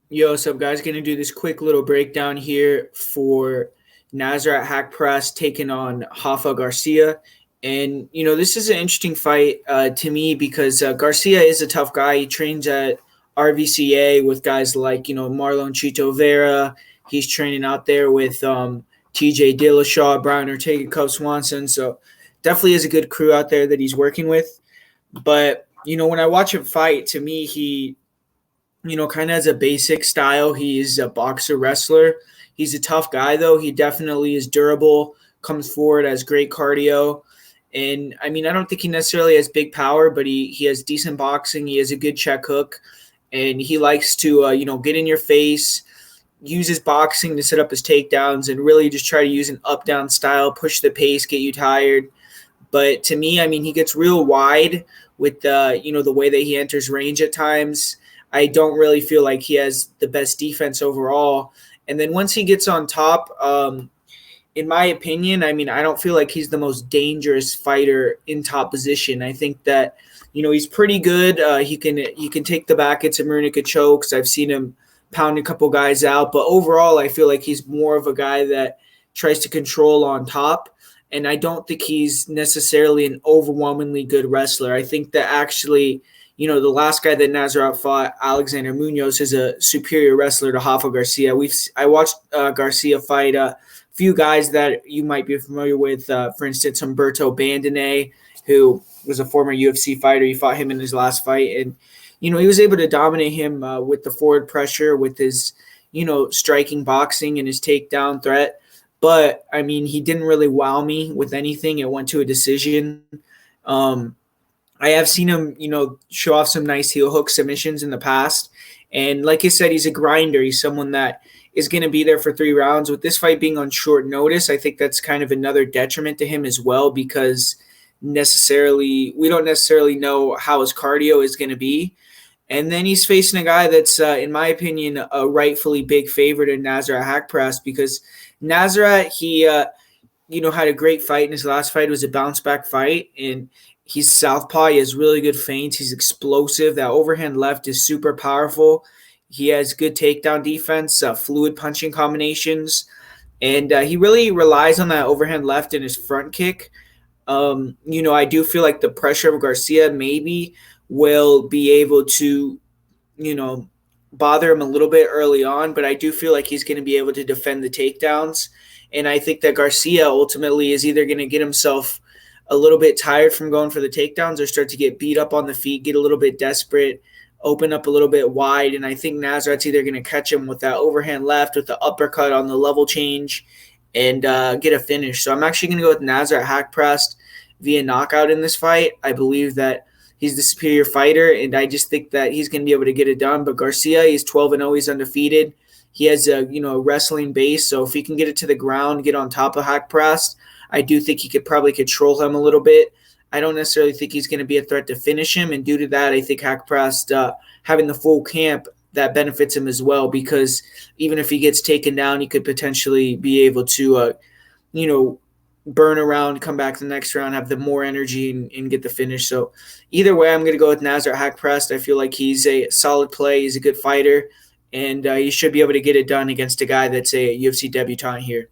Yo, what's up, guys? Gonna do this quick little breakdown here for Nasrat Haqparast taking on Rafa Garcia. And, this is an interesting fight to me because Garcia is a tough guy. He trains at RVCA with guys like, Marlon Chito Vera. He's training out there with TJ Dillashaw, Brian Ortega, Cub Swanson. So definitely is a good crew out there that he's working with. But, when I watch him fight, to me, he kind of has a basic style. He's a boxer wrestler. He's a tough guy, though. He definitely is durable, comes forward, has great cardio. And I mean, I don't think he necessarily has big power, but he has decent boxing. He has a good check hook, and he likes to, get in your face, use his boxing to set up his takedowns, and really just try to use an up down style, push the pace, get you tired. But to me, I mean, he gets real wide with the way that he enters range at times. I don't really feel like he has the best defense overall. And then once he gets on top, in my opinion, I mean, I don't feel like he's the most dangerous fighter in top position. I think that, he's pretty good. He can take the back at some rear naked chokes. I've seen him pound a couple guys out. But overall, I feel like he's more of a guy that tries to control on top. And I don't think he's necessarily an overwhelmingly good wrestler. I think that actually – the last guy that Nasrat fought, Alexander Munoz, is a superior wrestler to Rafa Garcia. I watched Garcia fight a few guys that you might be familiar with. For instance, Humberto Bandone, who was a former UFC fighter. He fought him in his last fight, and he was able to dominate him with the forward pressure, with his striking boxing and his takedown threat. But I mean, he didn't really wow me with anything. It went to a decision. I have seen him, show off some nice heel hook submissions in the past. And like I said, he's a grinder. He's someone that is going to be there for 3 rounds. With this fight being on short notice, I think that's kind of another detriment to him as well, because we don't necessarily know how his cardio is going to be. And then he's facing a guy that's, in my opinion, a rightfully big favorite in Nasrat Haqparast, because Nasrat, he, had a great fight in his last fight. It was a bounce back fight, and he's southpaw. He has really good feints. He's explosive. That overhand left is super powerful. He has good takedown defense, fluid punching combinations, and he really relies on that overhand left in his front kick. I do feel like the pressure of Garcia maybe will be able to, bother him a little bit early on, but I do feel like he's going to be able to defend the takedowns. And I think that Garcia ultimately is either going to get himself a little bit tired from going for the takedowns or start to get beat up on the feet, get a little bit desperate, open up a little bit wide. And I think Nasrat's either going to catch him with that overhand left, with the uppercut on the level change, and get a finish. So I'm actually going to go with Nasrat Haqparast via knockout in this fight. I believe that he's the superior fighter, and I just think that he's going to be able to get it done. But Garcia, he's 12-0. He's undefeated. He has a wrestling base, so if he can get it to the ground, get on top of Haqparast, I do think he could probably control him a little bit. I don't necessarily think he's going to be a threat to finish him, and due to that, I think Haqparast having the full camp, that benefits him as well, because even if he gets taken down, he could potentially be able to, burn around, come back the next round, have the more energy, and get the finish. So either way, I'm going to go with Nasrat Haqparast. I feel like he's a solid play. He's a good fighter, and he should be able to get it done against a guy that's a UFC debutant here.